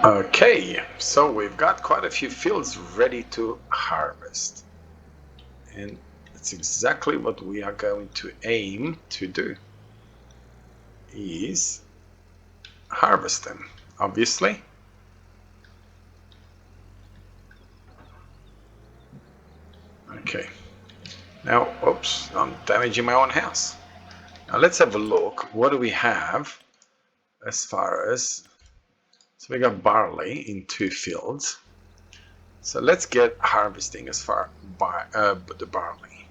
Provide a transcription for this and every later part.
Okay, so we've got quite a few fields ready to harvest, and that's exactly what we are going to aim to do, is harvest them, obviously. Okay, now, oops, I'm damaging my own house. Now let's have a look. What do we have as far as, so we got barley in 2 fields. So let's get harvesting as far by the barley.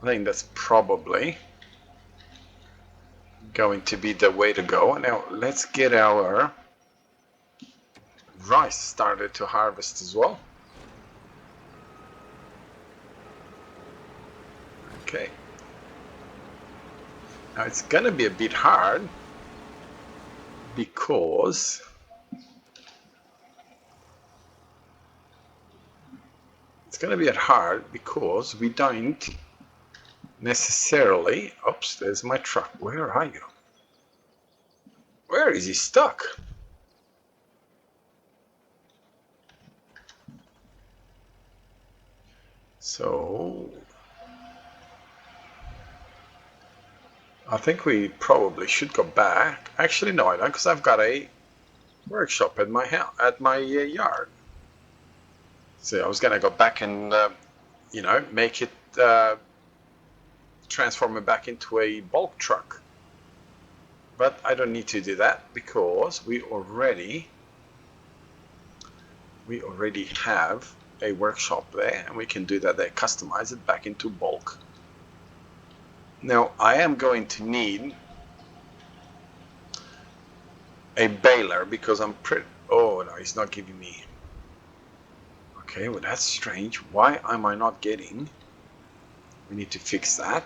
I think that's probably going to be the way to go. Now let's get our rice started to harvest as well. Okay. Now it's gonna be a bit hard because we don't necessarily, oops, there's my truck. Where are you? Where is he stuck? So I think we probably should go back. Actually, no, I don't, because I've got a workshop at my house, at my yard. So I was gonna go back and make it transform it back into a bulk truck. But I don't need to do that because we already have a workshop there, and we can do that there, customize it back into bulk. Now I am going to need a baler because I'm pretty, oh no, he's not giving me. Okay, well that's strange. Why am I not getting? We need to fix that.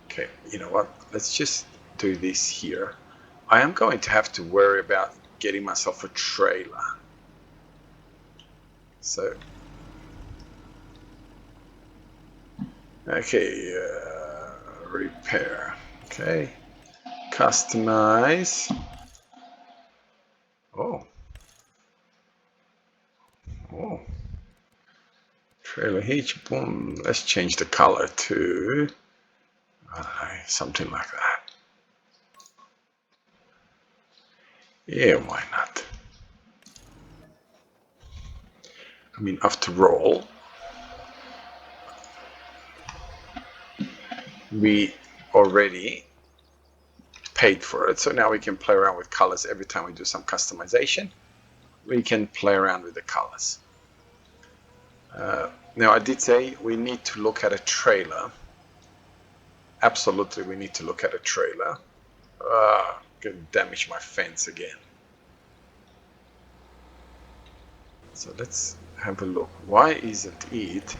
Okay, you know what? Let's just do this here. I am going to have to worry about getting myself a trailer. So, okay, repair. Okay, customize. Oh, trailer hitch. Boom. Let's change the color to something like that. Yeah, why not? I mean, after all, we already paid for it, so now we can play around with colors every time we do some customization. We can play around with the colors. Now I did say we need to look at a trailer. Absolutely, we need to look at a trailer. Gonna damage my fence again. So let's have a look. Why isn't it?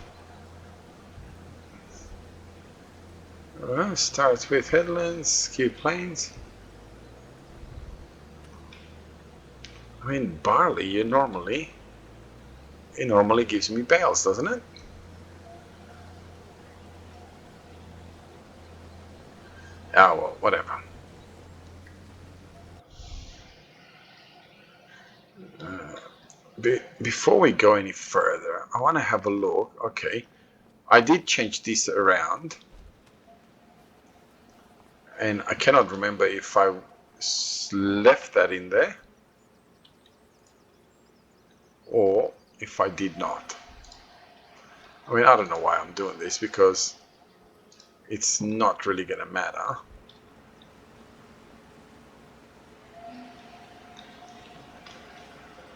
Starts with headlands, key plains. I mean, barley, it normally gives me bales, doesn't it? Oh, well, whatever. Before we go any further, I want to have a look. Okay, I did change this around, and I cannot remember if I left that in there or if I did not. I mean, I don't know why I'm doing this because it's not really gonna matter.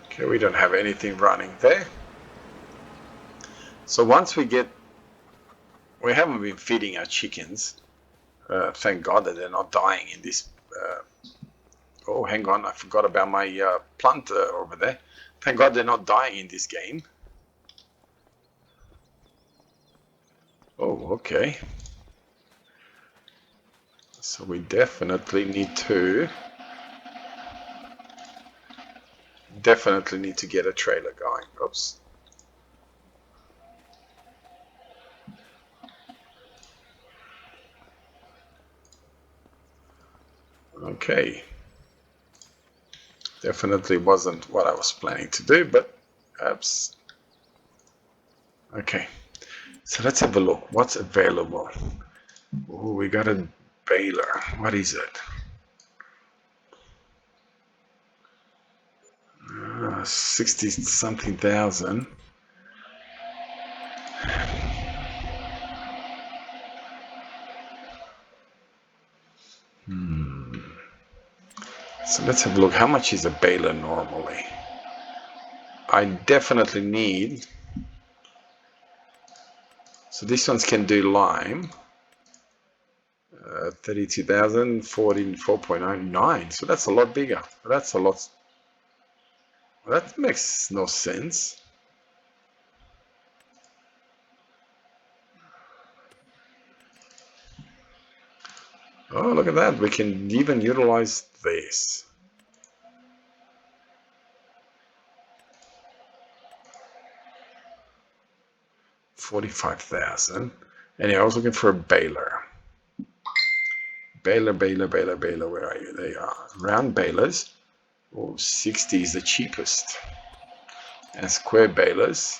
Okay, we don't have anything running there. So once we haven't been feeding our chickens. Thank God that they're not dying in this. Oh, hang on, I forgot about my plant over there. Thank God they're not dying in this game. Oh, okay. So we definitely need to get a trailer going. Oops. Okay. Definitely wasn't what I was planning to do, but oops. Okay, so let's have a look. What's available? Oh, we got a baler. What is it? 60 something thousand. So let's have a look. How much is a baler normally? I definitely need. So these ones can do lime. 32,000, 4.99. So that's a lot bigger. That's a lot. That makes no sense. Oh, look at that. We can even utilize this. $45,000. And I was looking for a baler. Baler. Where are you? They are. Round balers. Oh, 60 is the cheapest. And square balers,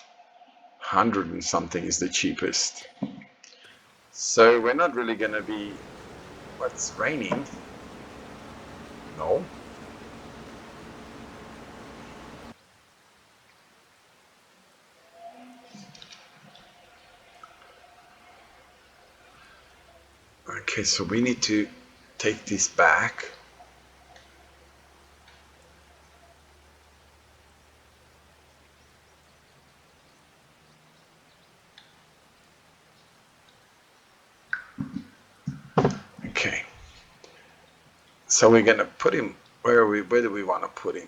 100 and something is the cheapest. So we're not really going to be. What's raining? No. Okay, so we need to take this back. Okay. So we're going to put him, where do we want to put him?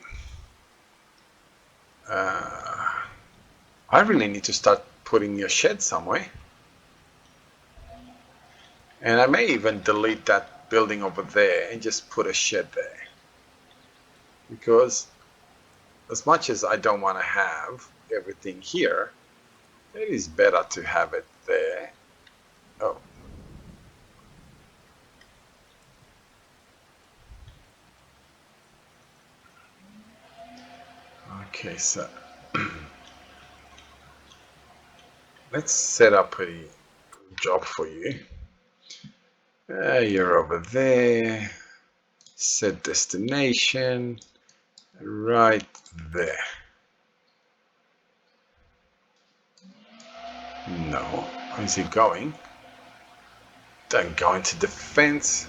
I really need to start putting a shed somewhere. And I may even delete that building over there and just put a shed there. Because as much as I don't want to have everything here, it is better to have it there. Oh. Okay, so let's set up a job for you. You're over there. Set destination right there. No, is he going? Don't go into defense.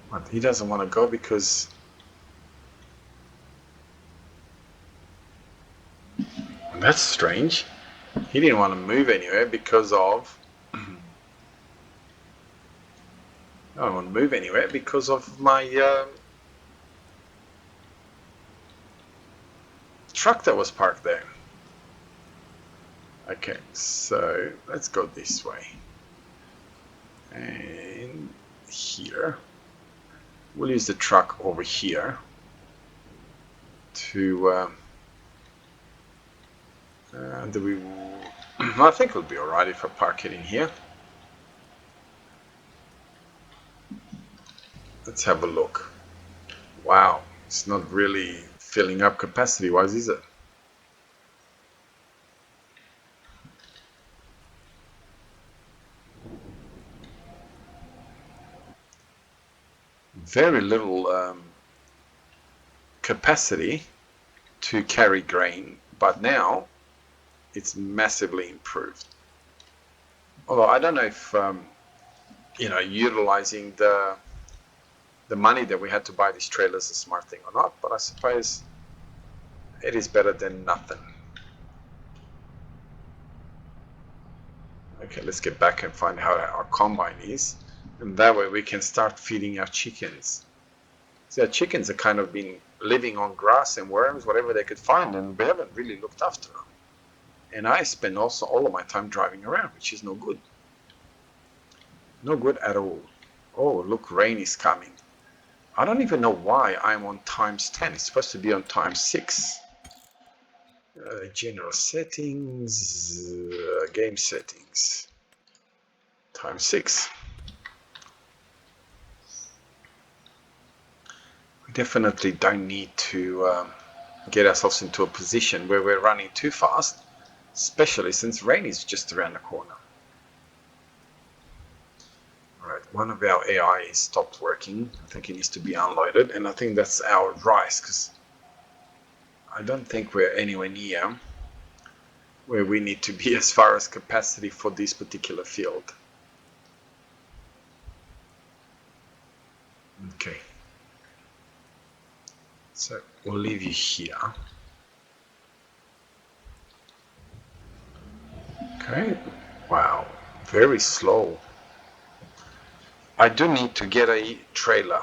What, he doesn't want to go because that's strange. He didn't want to move anywhere because of. I don't want to move anywhere because of my truck that was parked there. Okay, so let's go this way. And here. We'll use the truck over here to. I think it'll be alright if I park it in here. Let's have a look. Wow, it's not really filling up capacity-wise, is it? Very little capacity to carry grain, but now it's massively improved. Although I don't know if utilizing the money that we had to buy these trailers is a smart thing or not, but I suppose it is better than nothing. Okay, let's get back and find how our combine is, and that way we can start feeding our chickens. See, our chickens have kind of been living on grass and worms, whatever they could find, and we haven't really looked after them. And I spend also all of my time driving around, which is no good. No good at all. Oh, look, rain is coming. I don't even know why I'm on times 10. It's supposed to be on times 6. General settings, game settings, times 6. definitely don't need to get ourselves into a position where we're running too fast, especially since rain is just around the corner. Right, one of our AI stopped working. I think it needs to be unloaded, and I think that's our rice, because I don't think we're anywhere near where we need to be as far as capacity for this particular field. Okay, so we'll leave you here. Okay, wow, very slow. I do need to get a trailer.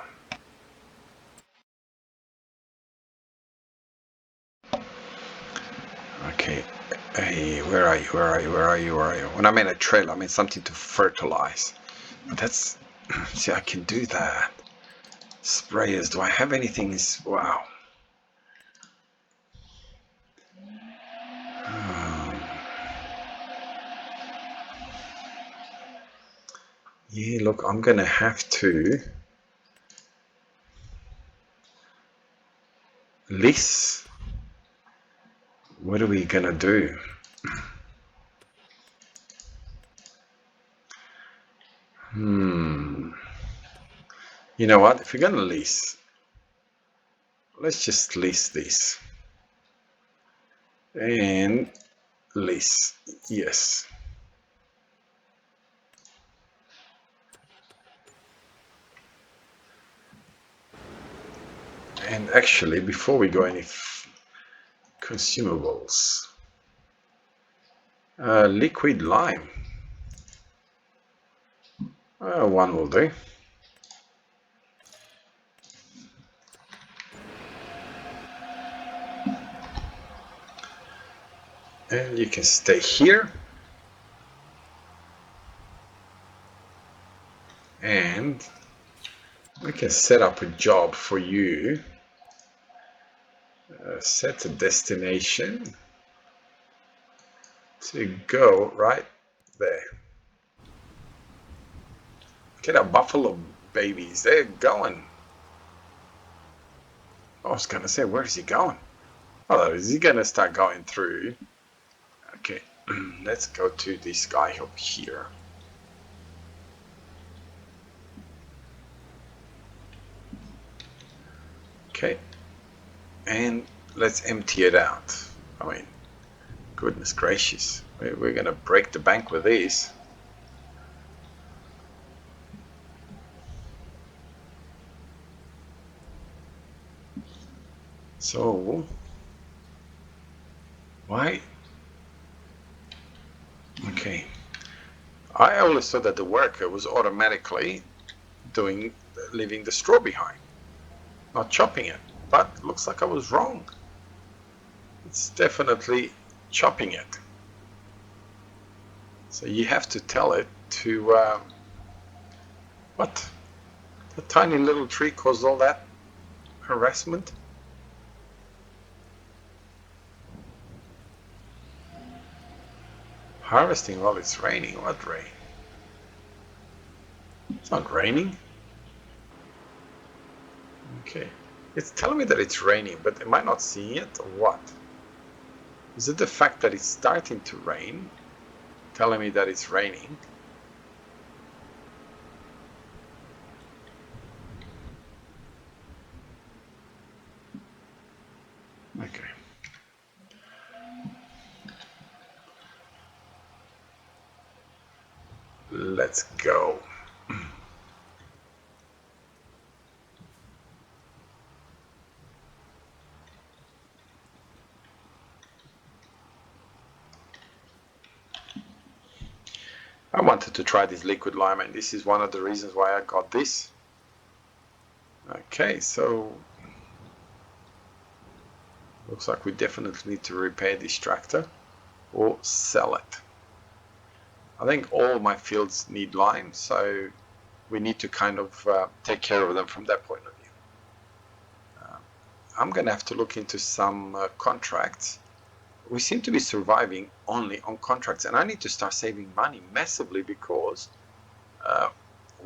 Okay, hey, where are you? When I mean a trailer, I mean something to fertilize. But that's, see, I can do that. Sprayers, do I have anything? Wow. Yeah, look, I'm gonna have to lease. What are we gonna do? You know what? If you're gonna lease, let's just lease this. And lease, yes. And actually, before we go any consumables, liquid lime. One will do. And you can stay here. And we can set up a job for you. Set a destination to go right there. Look at our buffalo babies. They're going. I was going to say, where is he going? Oh, is he going to start going through? Okay, let's go to this guy over here. Okay, and let's empty it out. I mean, goodness gracious, we're going to break the bank with these. So, why? Okay, I always thought that the worker was automatically leaving the straw behind, not chopping it, but looks like I was wrong. It's definitely chopping it. So you have to tell it to, what? The tiny little tree caused all that harassment? Harvesting while it's raining? What rain? It's not raining. Okay. It's telling me that it's raining, but am I not seeing it or what? Is it the fact that it's starting to rain telling me that it's raining? Okay. Let's go. I wanted to try this liquid lime, and this is one of the reasons why I got this. Okay, so looks like we definitely need to repair this tractor or sell it. I think all my fields need lime, so we need to kind of take care of them from that point of view. I'm going to have to look into some contracts. We seem to be surviving only on contracts, and I need to start saving money massively because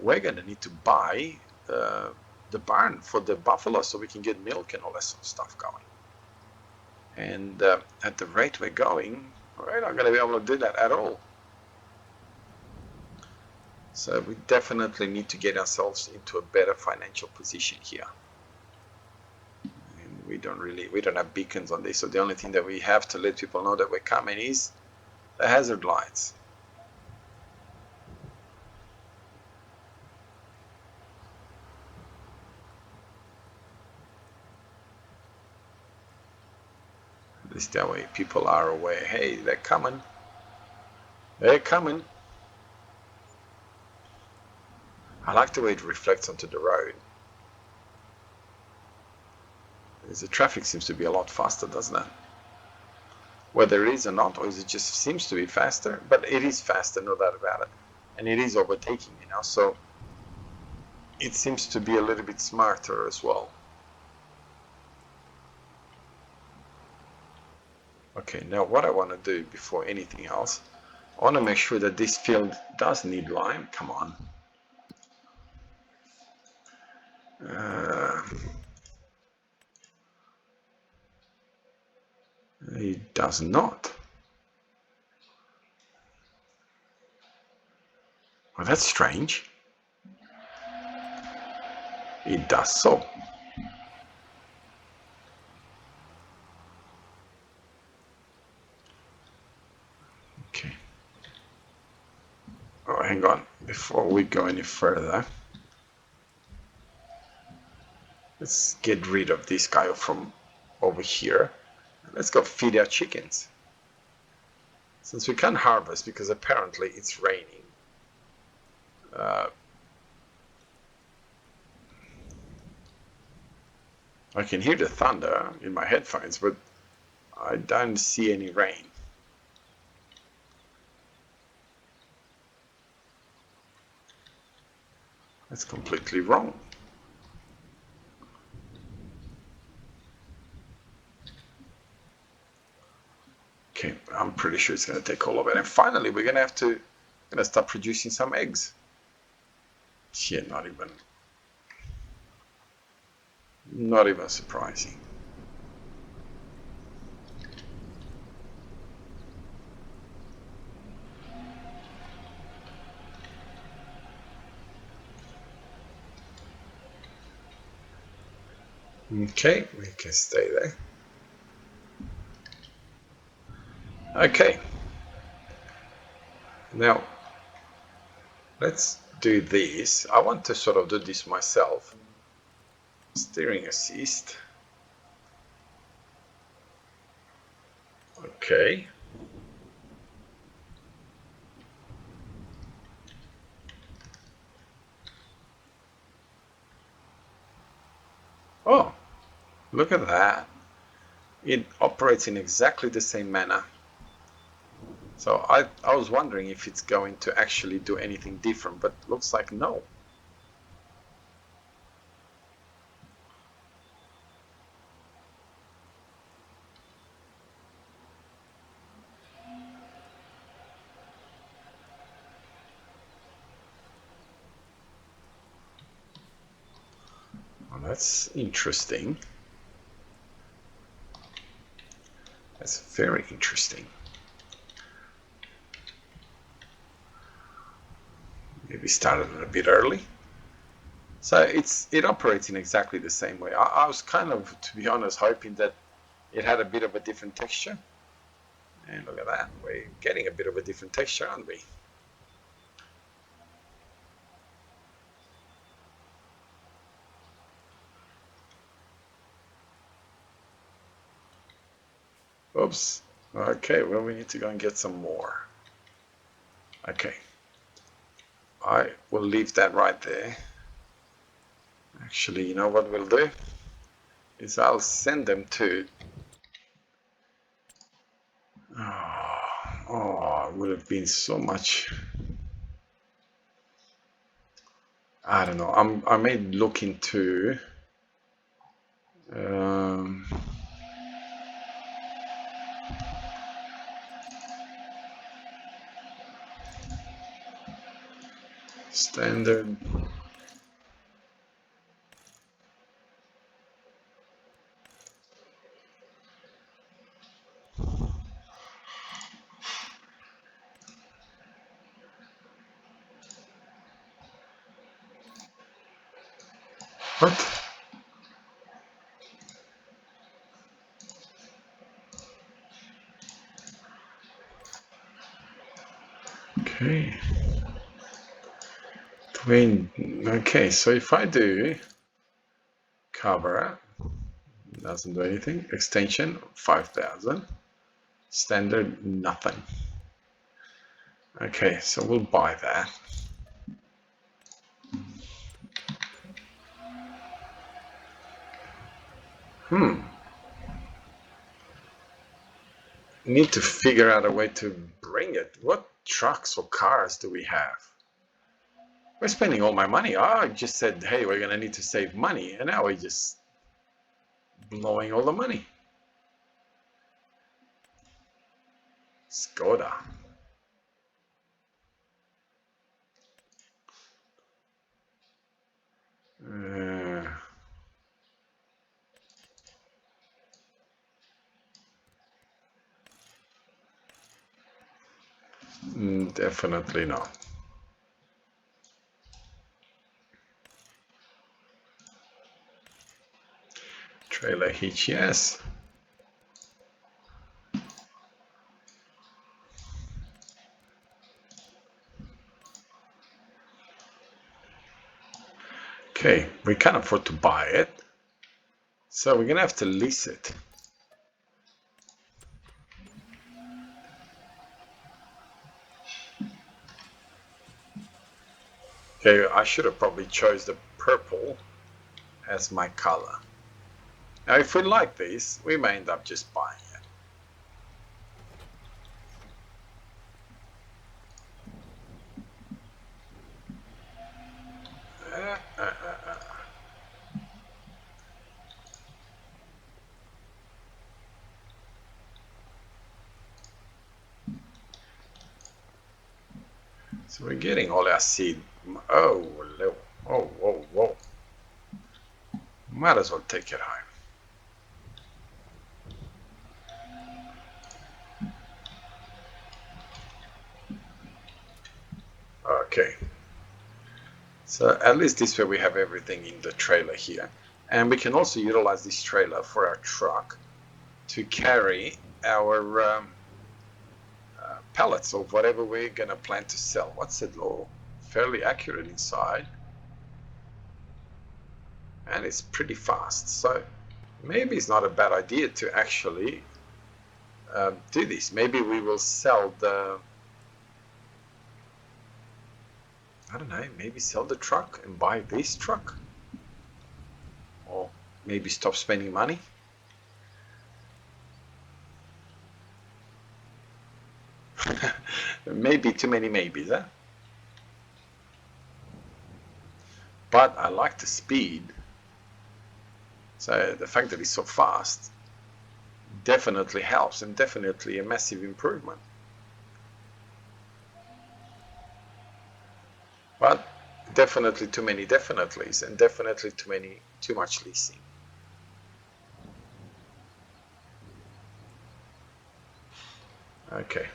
we're going to need to buy the barn for the buffalo so we can get milk and all that sort of stuff going. And at the rate we're going, we're not going to be able to do that at all. So we definitely need to get ourselves into a better financial position here. And we don't have beacons on this, so the only thing that we have to let people know that we're coming is the hazard lights. At least that way people are aware, hey, they're coming. They're coming. I like the way it reflects onto the road. The traffic seems to be a lot faster, doesn't it? Whether it is or not, or is it just seems to be faster, but it is faster, no doubt about it. And it is overtaking me now, so it seems to be a little bit smarter as well. Okay, now what I want to do before anything else, I want to make sure that this field does need lime. Come on. It does not. Well, that's strange. It does so. Okay. Oh, hang on. Before we go any further, let's get rid of this guy from over here. Let's go feed our chickens. Since we can't harvest because apparently it's raining. I can hear the thunder in my headphones, but I don't see any rain. That's completely wrong. Okay, I'm pretty sure it's going to take all of it. And finally, we're going to start producing some eggs. Yeah, not even surprising. Okay, we can stay there. Okay. Now, let's do this. I want to sort of do this myself. Steering assist. Okay. Oh, look at that. It operates in exactly the same manner. So I was wondering if it's going to actually do anything different, but looks like no. Well, that's interesting. That's very interesting. Maybe started a bit early. So it operates in exactly the same way. I was kind of, to be honest, hoping that it had a bit of a different texture. And look at that, we're getting a bit of a different texture, aren't we? Oops. Okay, well, we need to go and get some more. Okay. I will leave that right there. Actually, you know what we'll do? Is I'll send them to... Oh, it would have been so much... I don't know. I may look into... standard What? Okay. Okay, so if I do cover, doesn't do anything. Extension 5,000. Standard nothing. Okay, so we'll buy that. Need to figure out a way to bring it. What trucks or cars do we have? We're spending all my money. I just said, hey, we're gonna need to save money, and now we're just blowing all the money. Skoda. Definitely not. Trailer hitch, yes. Okay, we can't afford to buy it, so we're gonna have to lease it. Okay, I should have probably chose the purple as my color. Now, if we like this, we may end up just buying it. So we're getting all our seed. Oh, whoa, whoa, whoa. Might as well take it home. Okay. So at least this way we have everything in the trailer here. And we can also utilize this trailer for our truck to carry our pallets of whatever we're going to plan to sell. What's it all? Fairly accurate inside. And it's pretty fast. So maybe it's not a bad idea to actually do this. Maybe we will sell the, I don't know, maybe sell the truck and buy this truck. Or maybe stop spending money. Maybe too many maybes, huh? But I like the speed. So the fact that it's so fast definitely helps, and definitely a massive improvement. But definitely too many definitelys, and definitely too much leasing. Okay.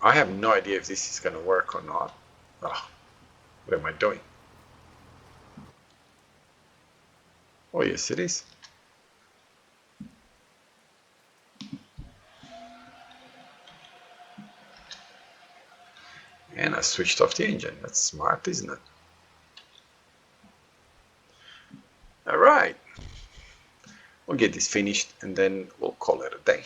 I have no idea if this is going to work or not. Oh, what am I doing? Oh, yes, it is. And I switched off the engine. That's smart, isn't it? All right. We'll get this finished and then we'll call it a day.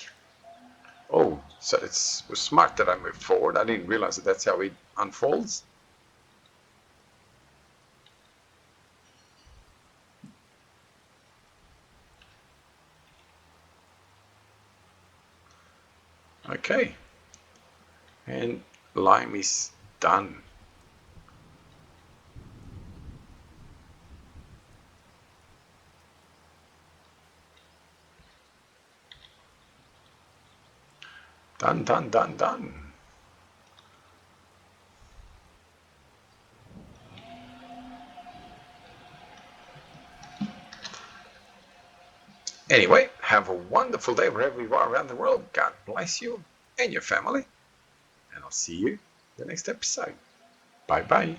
Oh, so it was smart that I moved forward. I didn't realize that that's how it unfolds. Okay. And lime is done. Done, done, done, done. Anyway, have a wonderful day wherever you are around the world. God bless you and your family. And I'll see you in the next episode. Bye-bye.